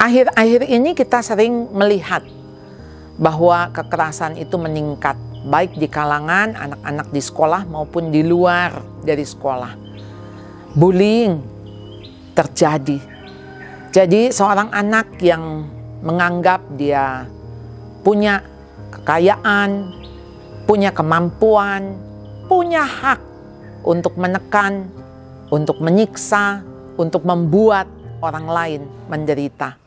Akhir-akhir ini kita sering melihat bahwa kekerasan itu meningkat, baik di kalangan anak-anak di sekolah maupun di luar dari sekolah. Bullying terjadi. Jadi seorang anak yang menganggap dia punya kekayaan, punya kemampuan, punya hak untuk menekan, untuk menyiksa, untuk membuat orang lain menderita.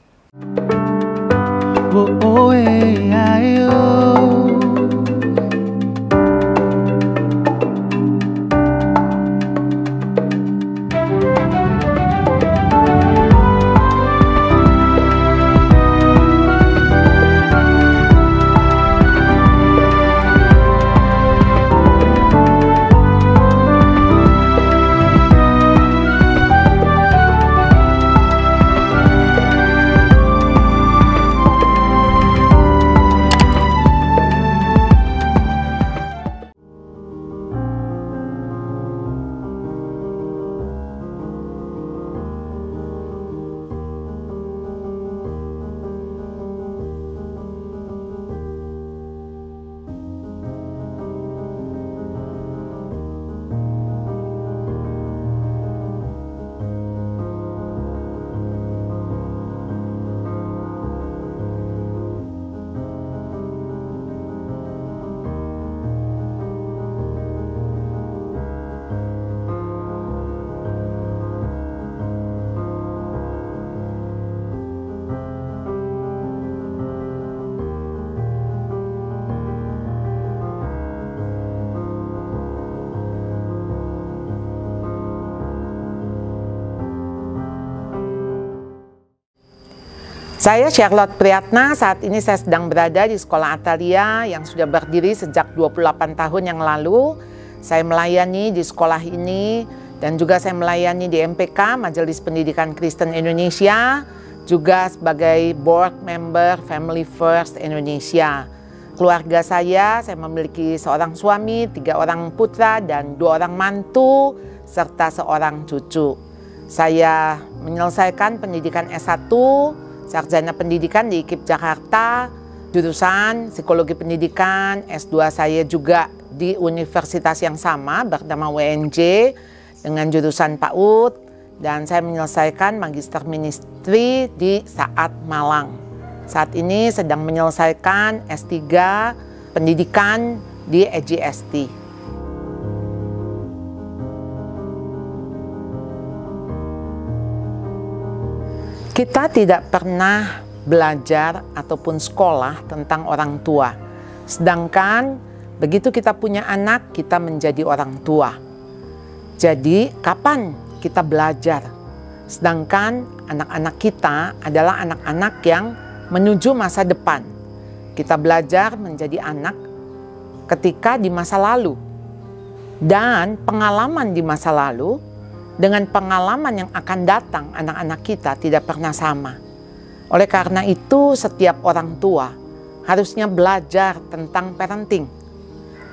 Saya Charlotte Priyatna, saat ini saya sedang berada di Sekolah Atalia yang sudah berdiri sejak 28 tahun yang lalu. Saya melayani di sekolah ini dan juga saya melayani di MPK, Majelis Pendidikan Kristen Indonesia, juga sebagai board member Family First Indonesia. Keluarga saya memiliki seorang suami, 3 orang putra dan 2 orang mantu, serta seorang cucu. Saya menyelesaikan pendidikan S1, Sarjana Pendidikan di IKIP Jakarta, jurusan Psikologi Pendidikan. S2 saya juga di universitas yang sama bernama WNJ dengan jurusan PAUD, dan saya menyelesaikan Magister Ministry di SAAT Malang. Saat ini sedang menyelesaikan S3 Pendidikan di EGST. Kita tidak pernah belajar ataupun sekolah tentang orang tua. Sedangkan begitu kita punya anak, kita menjadi orang tua. Jadi kapan kita belajar? Sedangkan anak-anak kita adalah anak-anak yang menuju masa depan. Kita belajar menjadi anak ketika di masa lalu. Dan pengalaman di masa lalu dengan pengalaman yang akan datang anak-anak kita tidak pernah sama. Oleh karena itu setiap orang tua harusnya belajar tentang parenting.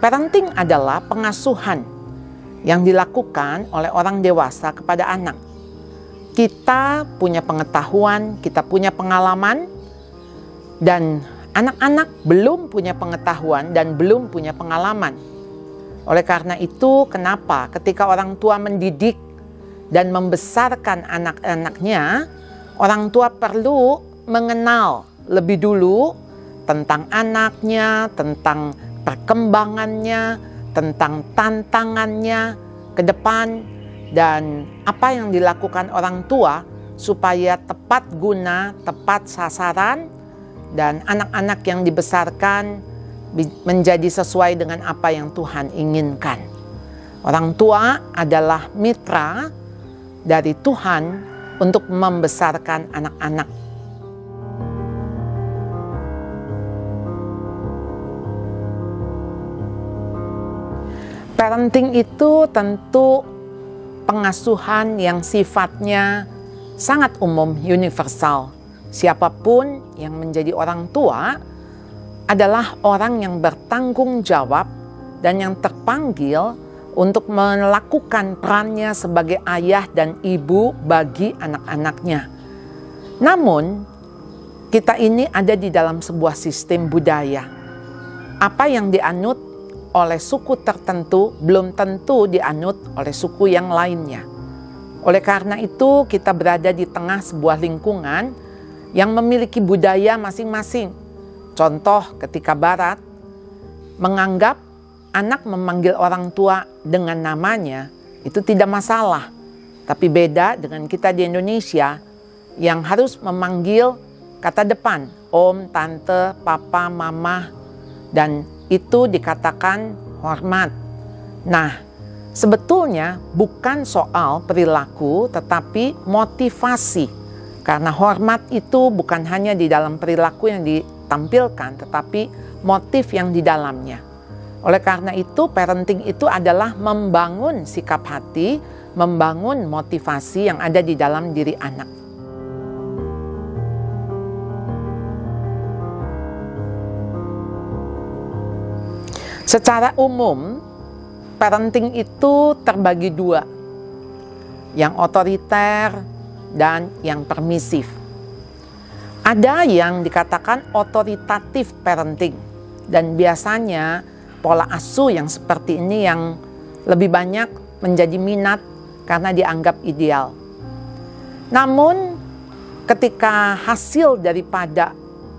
Parenting adalah pengasuhan yang dilakukan oleh orang dewasa kepada anak. Kita punya pengetahuan, kita punya pengalaman, dan anak-anak belum punya pengetahuan dan belum punya pengalaman. Oleh karena itu kenapa ketika orang tua mendidik dan membesarkan anak-anaknya, orang tua perlu mengenal lebih dulu tentang anaknya, tentang perkembangannya, tentang tantangannya ke depan, dan apa yang dilakukan orang tua supaya tepat guna, tepat sasaran, dan anak-anak yang dibesarkan menjadi sesuai dengan apa yang Tuhan inginkan. Orang tua adalah mitra dari Tuhan untuk membesarkan anak-anak. Parenting itu tentu pengasuhan yang sifatnya sangat umum, universal. Siapapun yang menjadi orang tua adalah orang yang bertanggung jawab dan yang terpanggil untuk melakukan perannya sebagai ayah dan ibu bagi anak-anaknya. Namun, kita ini ada di dalam sebuah sistem budaya. Apa yang dianut oleh suku tertentu belum tentu dianut oleh suku yang lainnya. Oleh karena itu, kita berada di tengah sebuah lingkungan yang memiliki budaya masing-masing. Contoh, ketika Barat menganggap anak memanggil orang tua dengan namanya itu tidak masalah. Tapi beda dengan kita di Indonesia yang harus memanggil kata depan, om, tante, papa, mama, dan itu dikatakan hormat. Nah, sebetulnya bukan soal perilaku tetapi motivasi. Karena hormat itu bukan hanya di dalam perilaku yang ditampilkan tetapi motif yang di dalamnya. Oleh karena itu, parenting itu adalah membangun sikap hati, membangun motivasi yang ada di dalam diri anak. Secara umum, parenting itu terbagi dua, yang otoriter dan yang permisif. Ada yang dikatakan otoritatif parenting, dan biasanya pola asuh yang seperti ini yang lebih banyak menjadi minat karena dianggap ideal. Namun, ketika hasil daripada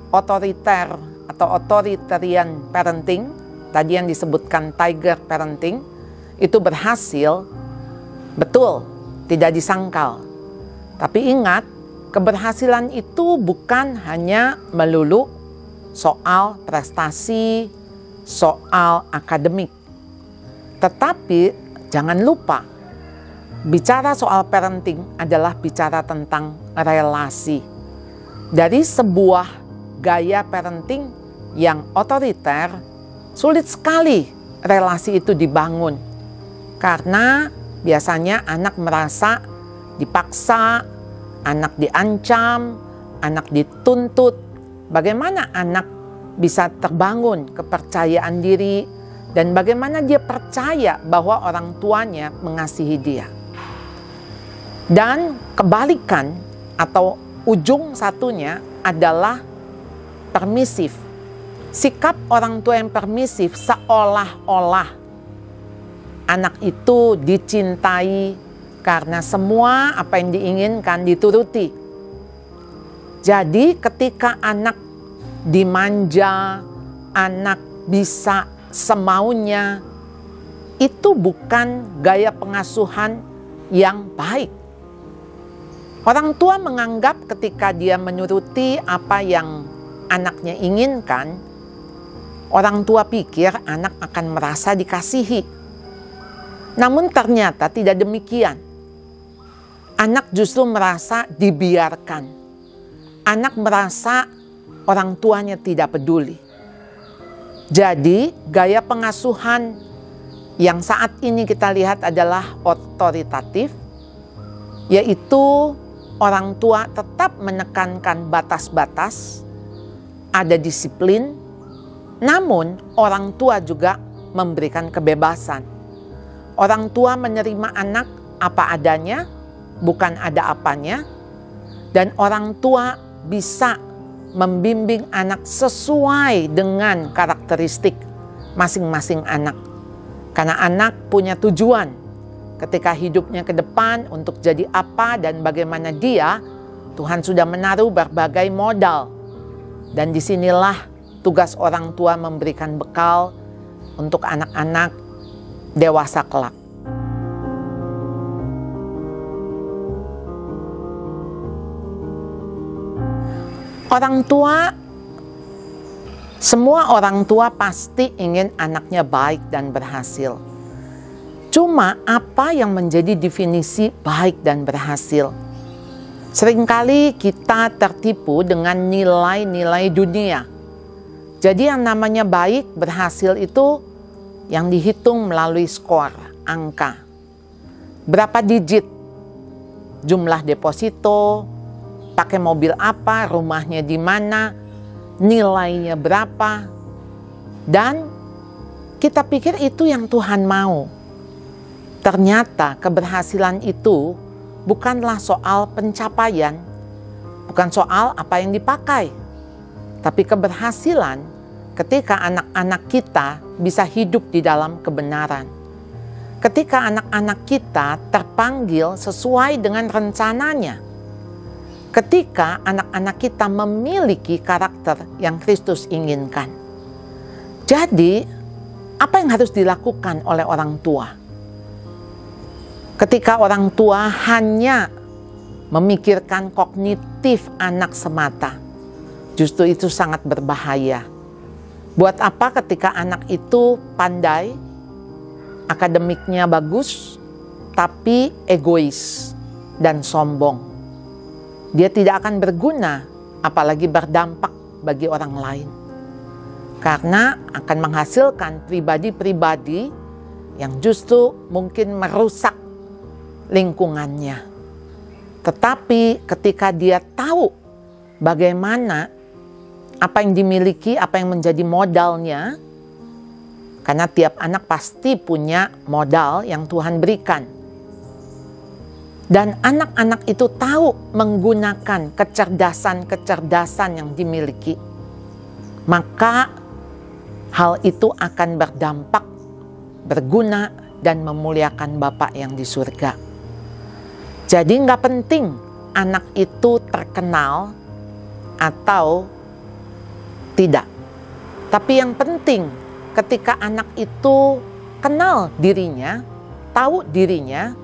otoriter atau authoritarian parenting, tadi yang disebutkan tiger parenting, itu berhasil, betul, tidak disangkal. Tapi ingat, keberhasilan itu bukan hanya melulu soal prestasi, soal akademik. Tetapi jangan lupa, bicara soal parenting adalah bicara tentang relasi. Dari sebuah gaya parenting yang otoriter, sulit sekali relasi itu dibangun. Karena biasanya anak merasa dipaksa, anak diancam, anak dituntut. Bagaimana anak bisa terbangun kepercayaan diri dan bagaimana dia percaya bahwa orang tuanya mengasihi dia. Dan kebalikan atau ujung satunya adalah permisif. Sikap orang tua yang permisif seolah-olah anak itu dicintai karena semua apa yang diinginkan dituruti. Jadi ketika anak dimanja, anak bisa semaunya, itu bukan gaya pengasuhan yang baik. Orang tua menganggap ketika dia menuruti apa yang anaknya inginkan, orang tua pikir anak akan merasa dikasihi. Namun ternyata tidak demikian. Anak justru merasa dibiarkan. Anak merasa orang tuanya tidak peduli. Jadi gaya pengasuhan yang saat ini kita lihat adalah otoritatif, yaitu orang tua tetap menekankan batas-batas, ada disiplin, namun orang tua juga memberikan kebebasan. Orang tua menerima anak apa adanya, bukan ada apanya, dan orang tua bisa membimbing anak sesuai dengan karakteristik masing-masing anak. Karena anak punya tujuan ketika hidupnya ke depan untuk jadi apa dan bagaimana dia, Tuhan sudah menaruh berbagai modal. Dan disinilah tugas orang tua memberikan bekal untuk anak-anak dewasa kelak. Orang tua, semua orang tua pasti ingin anaknya baik dan berhasil. Cuma apa yang menjadi definisi baik dan berhasil? Seringkali kita tertipu dengan nilai-nilai dunia. Jadi yang namanya baik, berhasil itu yang dihitung melalui skor, angka. Berapa digit jumlah deposito, pakai mobil apa, rumahnya di mana, nilainya berapa. Dan kita pikir itu yang Tuhan mau. Ternyata keberhasilan itu bukanlah soal pencapaian, bukan soal apa yang dipakai, Tapi keberhasilan ketika anak-anak kita bisa hidup di dalam kebenaran. Ketika anak-anak kita terpanggil sesuai dengan rencananya. Ketika anak-anak kita memiliki karakter yang Kristus inginkan. Jadi, apa yang harus dilakukan oleh orang tua? Ketika orang tua hanya memikirkan kognitif anak semata, justru itu sangat berbahaya. Buat apa ketika anak itu pandai, akademiknya bagus, tapi egois dan sombong? Dia tidak akan berguna, apalagi berdampak bagi orang lain. Karena akan menghasilkan pribadi-pribadi yang justru mungkin merusak lingkungannya. Tetapi ketika dia tahu bagaimana apa yang dimiliki, apa yang menjadi modalnya, karena tiap anak pasti punya modal yang Tuhan berikan. Dan anak-anak itu tahu menggunakan kecerdasan-kecerdasan yang dimiliki. Maka hal itu akan berdampak, berguna, dan memuliakan Bapa yang di surga. Jadi nggak penting anak itu terkenal atau tidak. Tapi yang penting ketika anak itu kenal dirinya, tahu dirinya,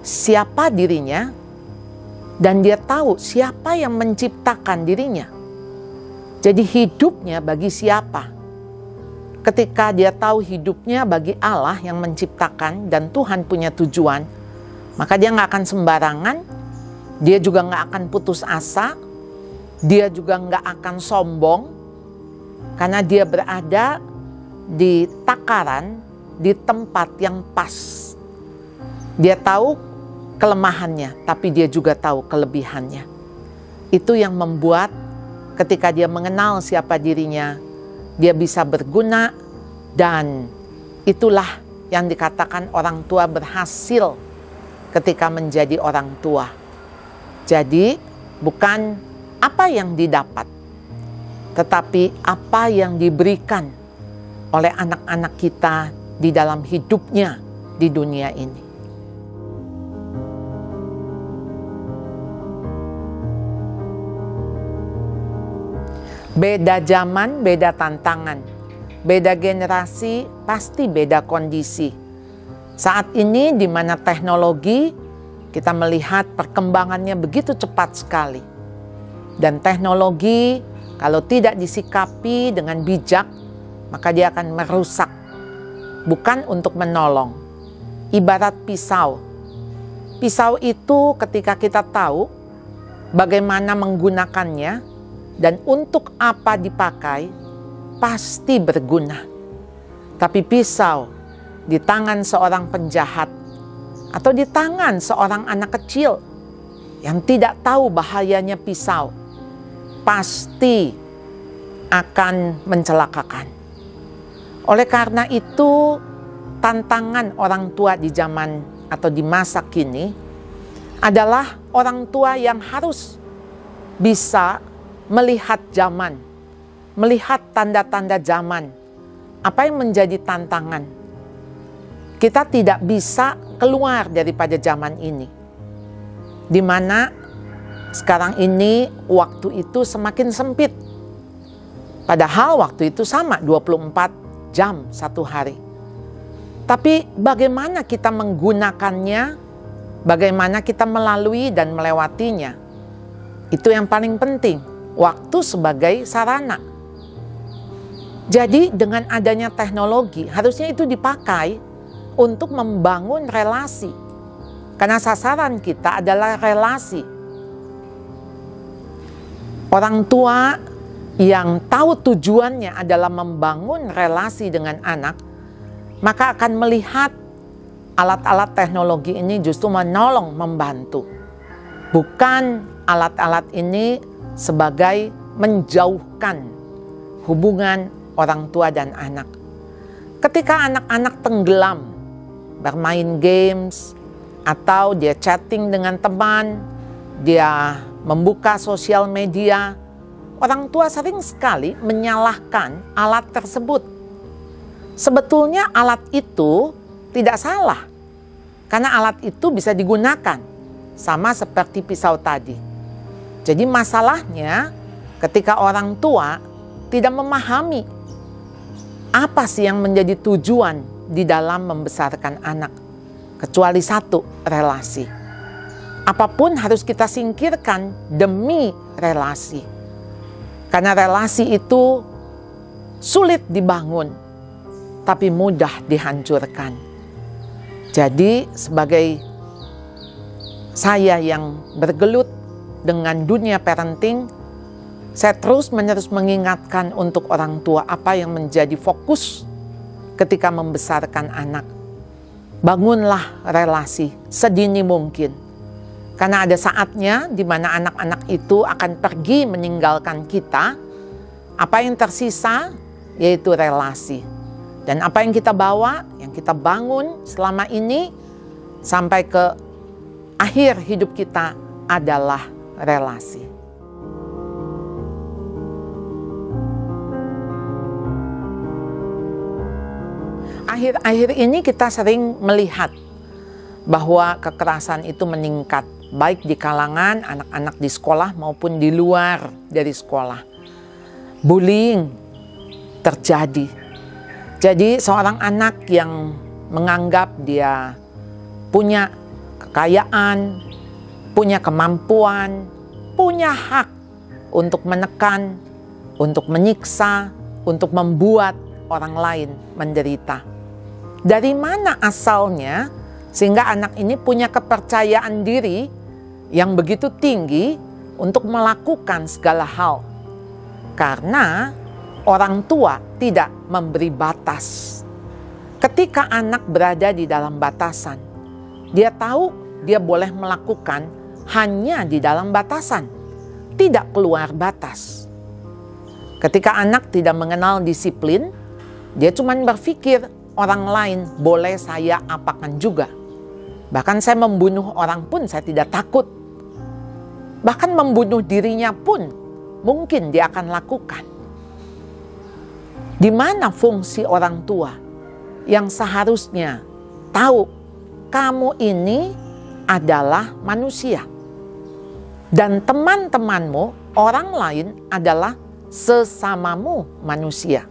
siapa dirinya, dan dia tahu siapa yang menciptakan dirinya. Jadi hidupnya bagi siapa? Ketika dia tahu hidupnya bagi Allah yang menciptakan dan Tuhan punya tujuan, maka dia nggak akan sembarangan, dia juga nggak akan putus asa, dia juga nggak akan sombong, karena dia berada di takaran, di tempat yang pas. Dia tahu kelemahannya, tapi dia juga tahu kelebihannya. Itu yang membuat ketika dia mengenal siapa dirinya, dia bisa berguna, dan itulah yang dikatakan orang tua berhasil ketika menjadi orang tua. Jadi bukan apa yang didapat, tetapi apa yang diberikan oleh anak-anak kita di dalam hidupnya di dunia ini. Beda zaman, beda tantangan. Beda generasi, pasti beda kondisi. Saat ini di mana teknologi, kita melihat perkembangannya begitu cepat sekali. Dan teknologi kalau tidak disikapi dengan bijak, maka dia akan merusak. Bukan untuk menolong. Ibarat pisau. Pisau itu ketika kita tahu bagaimana menggunakannya, dan untuk apa dipakai, pasti berguna. Tapi pisau di tangan seorang penjahat atau di tangan seorang anak kecil yang tidak tahu bahayanya pisau, pasti akan mencelakakan. Oleh karena itu, tantangan orang tua di zaman atau di masa kini adalah orang tua yang harus bisa melihat zaman, melihat tanda-tanda zaman. Apa yang menjadi tantangan? Kita tidak bisa keluar daripada zaman ini. Di mana sekarang ini waktu itu semakin sempit. Padahal waktu itu sama 24 jam satu hari. Tapi bagaimana kita menggunakannya, bagaimana kita melalui dan melewatinya, itu yang paling penting. Waktu sebagai sarana. Jadi dengan adanya teknologi, harusnya itu dipakai untuk membangun relasi. Karena sasaran kita adalah relasi. Orang tua yang tahu tujuannya adalah membangun relasi dengan anak, maka akan melihat alat-alat teknologi ini justru menolong, membantu. Bukan alat-alat ini sebagai menjauhkan hubungan orang tua dan anak. Ketika anak-anak tenggelam, bermain games, atau dia chatting dengan teman, dia membuka sosial media, orang tua sering sekali menyalahkan alat tersebut. Sebetulnya alat itu tidak salah, karena alat itu bisa digunakan, sama seperti pisau tadi. Jadi masalahnya ketika orang tua tidak memahami apa sih yang menjadi tujuan di dalam membesarkan anak, kecuali satu, relasi. Apapun harus kita singkirkan demi relasi. Karena relasi itu sulit dibangun, tapi mudah dihancurkan. Jadi sebagai saya yang bergelut dengan dunia parenting, saya terus-menerus mengingatkan untuk orang tua apa yang menjadi fokus ketika membesarkan anak. Bangunlah relasi sedini mungkin. Karena ada saatnya di mana anak-anak itu akan pergi meninggalkan kita. Apa yang tersisa yaitu relasi. Dan apa yang kita bawa, yang kita bangun selama ini sampai ke akhir hidup kita adalah relasi. Akhir-akhir ini kita sering melihat bahwa kekerasan itu meningkat, baik di kalangan anak-anak di sekolah maupun di luar dari sekolah. Bullying terjadi. Jadi seorang anak yang menganggap dia punya kekayaan, punya kemampuan, punya hak untuk menekan, untuk menyiksa, untuk membuat orang lain menderita. Dari mana asalnya sehingga anak ini punya kepercayaan diri yang begitu tinggi untuk melakukan segala hal? Karena orang tua tidak memberi batas. Ketika anak berada di dalam batasan, dia tahu dia boleh melakukan hanya di dalam batasan, tidak keluar batas. Ketika anak tidak mengenal disiplin, dia cuma berpikir orang lain boleh saya apakan juga. Bahkan saya membunuh orang pun saya tidak takut. Bahkan membunuh dirinya pun mungkin dia akan lakukan. Di mana fungsi orang tua yang seharusnya tahu kamu ini adalah manusia. Dan teman-temanmu, orang lain adalah sesamamu manusia.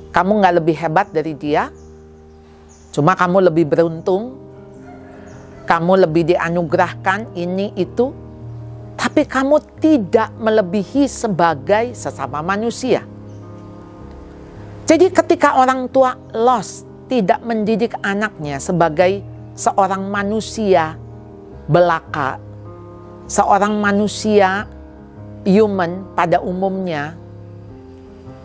Kamu gak lebih hebat dari dia, cuma kamu lebih beruntung, kamu lebih dianugerahkan ini itu, tapi kamu tidak melebihi sebagai sesama manusia. Jadi ketika orang tua lost, tidak mendidik anaknya sebagai seorang manusia belaka, seorang manusia human pada umumnya,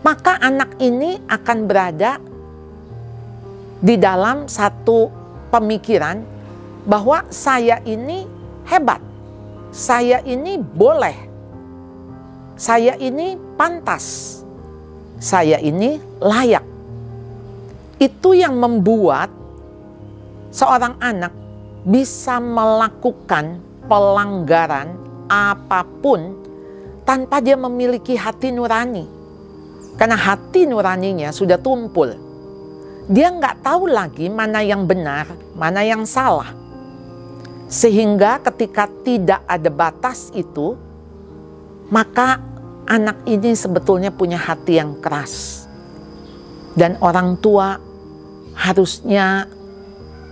maka anak ini akan berada di dalam satu pemikiran bahwa saya ini hebat, saya ini boleh, saya ini pantas, saya ini layak. Itu yang membuat seorang anak bisa melakukan pelanggaran apapun tanpa dia memiliki hati nurani. Karena hati nuraninya sudah tumpul. Dia nggak tahu lagi mana yang benar, mana yang salah. Sehingga ketika tidak ada batas itu, maka anak ini sebetulnya punya hati yang keras. Dan orang tua harusnya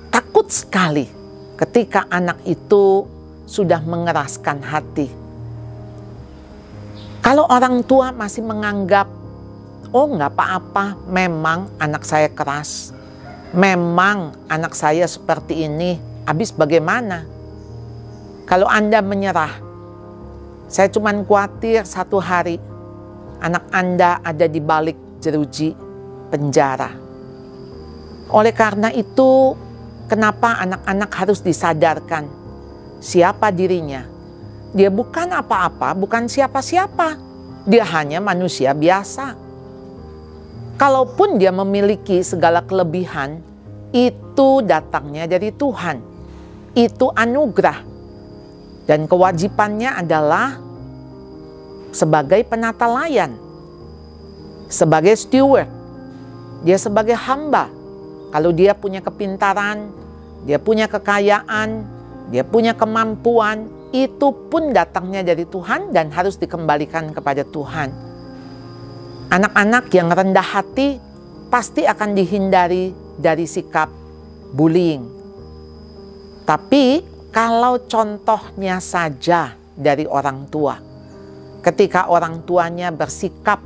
takut sekali ketika anak itu sudah mengeraskan hati. Kalau orang tua masih menganggap, oh nggak apa-apa, memang anak saya keras, memang anak saya seperti ini, habis bagaimana? Kalau Anda menyerah, saya cuma khawatir satu hari anak Anda ada di balik jeruji penjara. Oleh karena itu, kenapa anak-anak harus disadarkan siapa dirinya? Dia bukan apa-apa, bukan siapa-siapa. Dia hanya manusia biasa. Kalaupun dia memiliki segala kelebihan, itu datangnya dari Tuhan. Itu anugerah. Dan kewajibannya adalah sebagai penata layan, sebagai steward, dia sebagai hamba. Kalau dia punya kepintaran, dia punya kekayaan, dia punya kemampuan, itu pun datangnya dari Tuhan dan harus dikembalikan kepada Tuhan. Anak-anak yang rendah hati pasti akan dihindari dari sikap bullying. Tapi kalau contohnya saja dari orang tua, ketika orang tuanya bersikap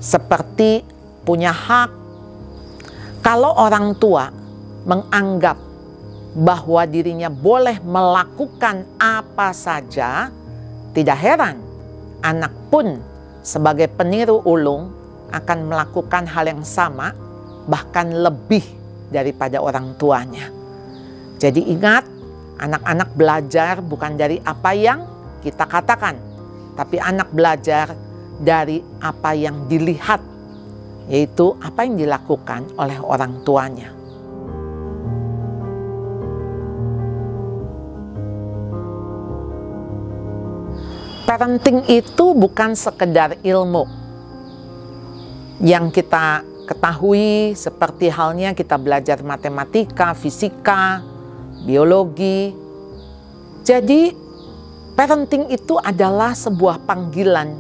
seperti punya hak, kalau orang tua menganggap bahwa dirinya boleh melakukan apa saja, tidak heran anak pun sebagai peniru ulung akan melakukan hal yang sama, bahkan lebih daripada orang tuanya. Jadi ingat, anak-anak belajar bukan dari apa yang kita katakan, tapi anak belajar dari apa yang dilihat, yaitu apa yang dilakukan oleh orang tuanya. Parenting itu bukan sekedar ilmu yang kita ketahui, seperti halnya kita belajar matematika, fisika, biologi. Jadi parenting itu adalah sebuah panggilan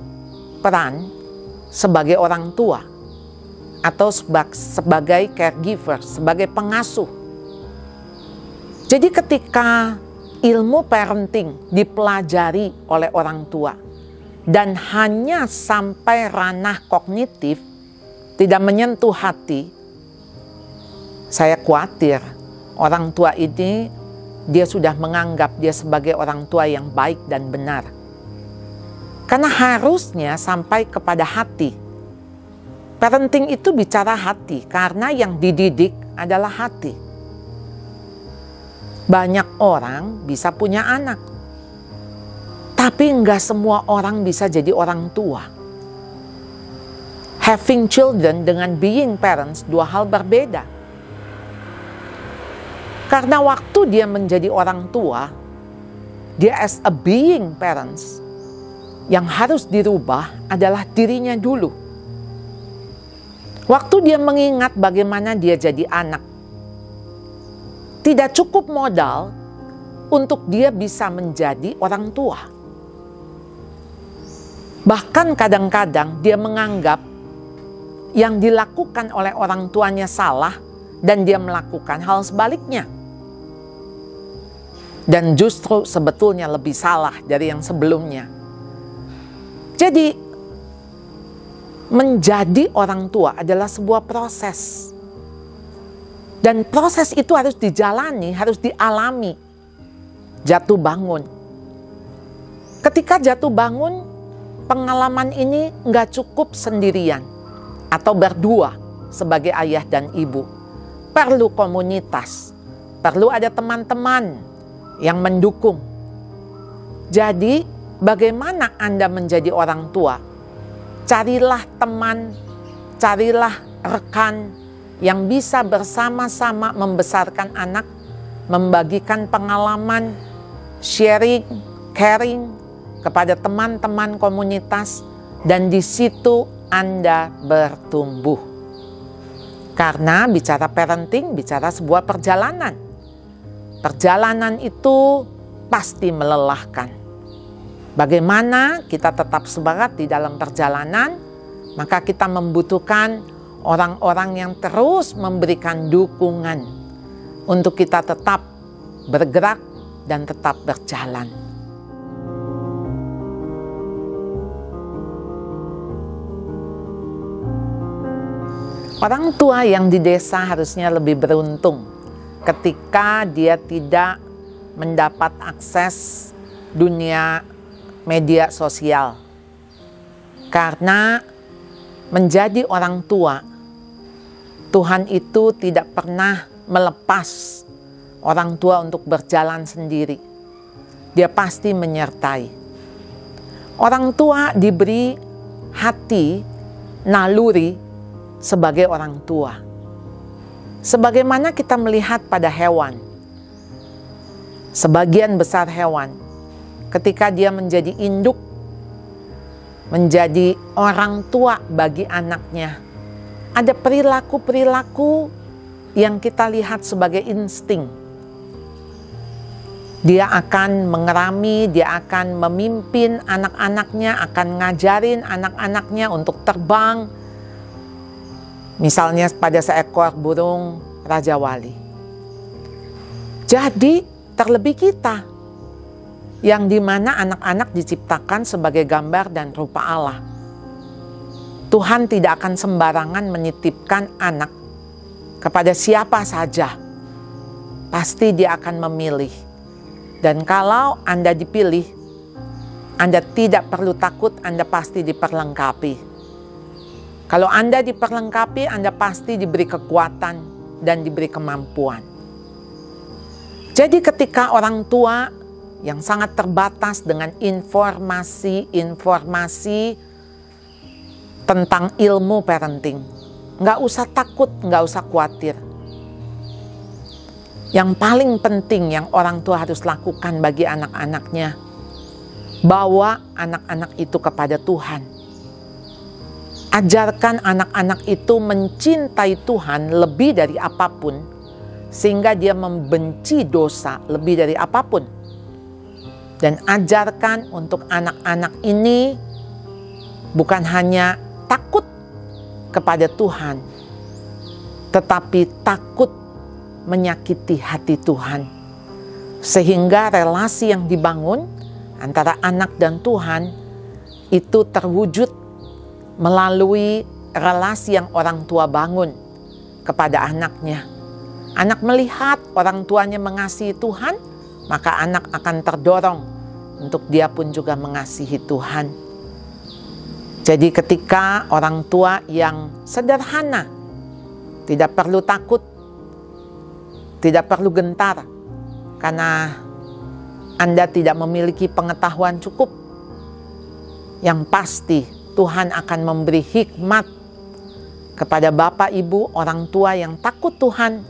peran sebagai orang tua atau sebagai caregiver, sebagai pengasuh. Jadi ketika ilmu parenting dipelajari oleh orang tua dan hanya sampai ranah kognitif, tidak menyentuh hati, saya khawatir orang tua ini dia sudah menganggap dia sebagai orang tua yang baik dan benar. Karena harusnya sampai kepada hati. Parenting itu bicara hati karena yang dididik adalah hati. Banyak orang bisa punya anak, tapi nggak semua orang bisa jadi orang tua. Having children dengan being parents dua hal berbeda. Karena waktu dia menjadi orang tua, dia as a being parents, yang harus dirubah adalah dirinya dulu. Waktu dia mengingat bagaimana dia jadi anak, tidak cukup modal untuk dia bisa menjadi orang tua. Bahkan kadang-kadang dia menganggap yang dilakukan oleh orang tuanya salah dan dia melakukan hal sebaliknya. Dan justru sebetulnya lebih salah dari yang sebelumnya. Jadi menjadi orang tua adalah sebuah proses. Dan proses itu harus dijalani, harus dialami. Jatuh bangun. Ketika jatuh bangun, pengalaman ini nggak cukup sendirian atau berdua sebagai ayah dan ibu. Perlu komunitas, perlu ada teman-teman yang mendukung. Jadi, bagaimana Anda menjadi orang tua? Carilah teman, carilah rekan yang bisa bersama-sama membesarkan anak, membagikan pengalaman, sharing, caring kepada teman-teman komunitas, dan di situ Anda bertumbuh. Karena bicara parenting, bicara sebuah perjalanan. Perjalanan itu pasti melelahkan. Bagaimana kita tetap semangat di dalam perjalanan? Maka kita membutuhkan orang-orang yang terus memberikan dukungan untuk kita tetap bergerak dan tetap berjalan. Orang tua yang di desa harusnya lebih beruntung ketika dia tidak mendapat akses dunia media sosial. Karena menjadi orang tua, Tuhan itu tidak pernah melepas orang tua untuk berjalan sendiri. Dia pasti menyertai. Orang tua diberi hati, naluri sebagai orang tua. Sebagaimana kita melihat pada hewan. Sebagian besar hewan, ketika dia menjadi induk, menjadi orang tua bagi anaknya. Ada perilaku-perilaku yang kita lihat sebagai insting. Dia akan mengerami, dia akan memimpin anak-anaknya, akan ngajarin anak-anaknya untuk terbang. Misalnya pada seekor burung Raja Wali. Jadi terlebih kita, yang dimana anak-anak diciptakan sebagai gambar dan rupa Allah. Tuhan tidak akan sembarangan menitipkan anak kepada siapa saja. Pasti dia akan memilih. Dan kalau Anda dipilih, Anda tidak perlu takut, Anda pasti diperlengkapi. Kalau Anda diperlengkapi, Anda pasti diberi kekuatan dan diberi kemampuan. Jadi ketika orang tua yang sangat terbatas dengan informasi-informasi tentang ilmu parenting, nggak usah takut, nggak usah khawatir. Yang paling penting yang orang tua harus lakukan bagi anak-anaknya, bawa anak-anak itu kepada Tuhan. Ajarkan anak-anak itu mencintai Tuhan lebih dari apapun, sehingga dia membenci dosa lebih dari apapun. Dan ajarkan untuk anak-anak ini bukan hanya takut kepada Tuhan, tetapi takut menyakiti hati Tuhan. Sehingga relasi yang dibangun antara anak dan Tuhan itu terwujud melalui relasi yang orang tua bangun kepada anaknya. Anak melihat orang tuanya mengasihi Tuhan, maka anak akan terdorong untuk dia pun juga mengasihi Tuhan. Jadi ketika orang tua yang sederhana, tidak perlu takut, tidak perlu gentar, karena Anda tidak memiliki pengetahuan cukup. Yang pasti Tuhan akan memberi hikmat kepada Bapak Ibu orang tua yang takut Tuhan,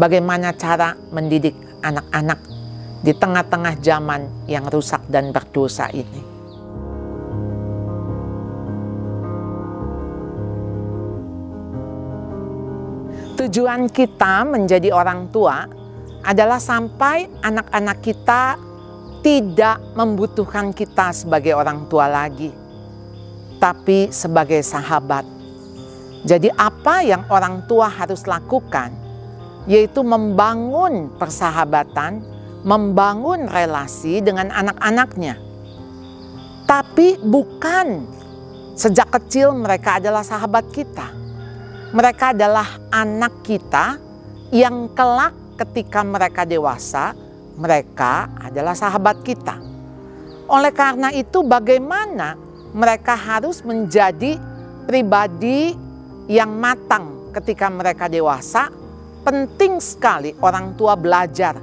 bagaimana cara mendidik anak-anak di tengah-tengah zaman yang rusak dan berdosa ini. Tujuan kita menjadi orang tua adalah sampai anak-anak kita tidak membutuhkan kita sebagai orang tua lagi, tapi sebagai sahabat. Jadi apa yang orang tua harus lakukan, yaitu membangun persahabatan, membangun relasi dengan anak-anaknya. Tapi bukan sejak kecil mereka adalah sahabat kita. Mereka adalah anak kita yang kelak ketika mereka dewasa, mereka adalah sahabat kita. Oleh karena itu, bagaimana mereka harus menjadi pribadi yang matang ketika mereka dewasa? Penting sekali orang tua belajar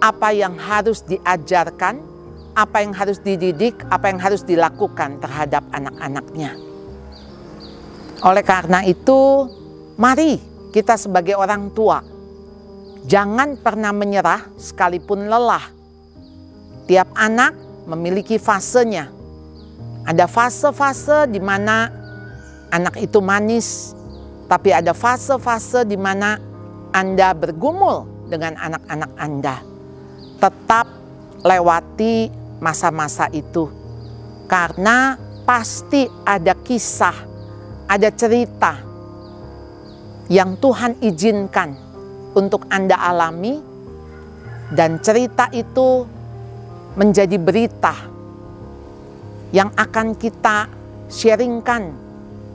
apa yang harus diajarkan, apa yang harus dididik, apa yang harus dilakukan terhadap anak-anaknya. Oleh karena itu, mari kita sebagai orang tua jangan pernah menyerah sekalipun lelah. Tiap anak memiliki fasenya. Ada fase-fase di mana anak itu manis, tapi ada fase-fase di mana Anda bergumul dengan anak-anak Anda. Tetap lewati masa-masa itu, karena pasti ada kisah, ada cerita yang Tuhan izinkan untuk Anda alami, dan cerita itu menjadi berita yang akan kita sharingkan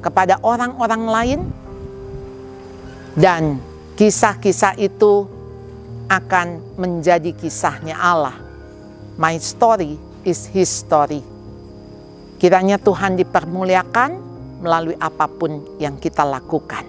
kepada orang-orang lain, dan kisah-kisah itu akan menjadi kisahnya Allah. My story is His story. Kiranya Tuhan dipermuliakan melalui apapun yang kita lakukan.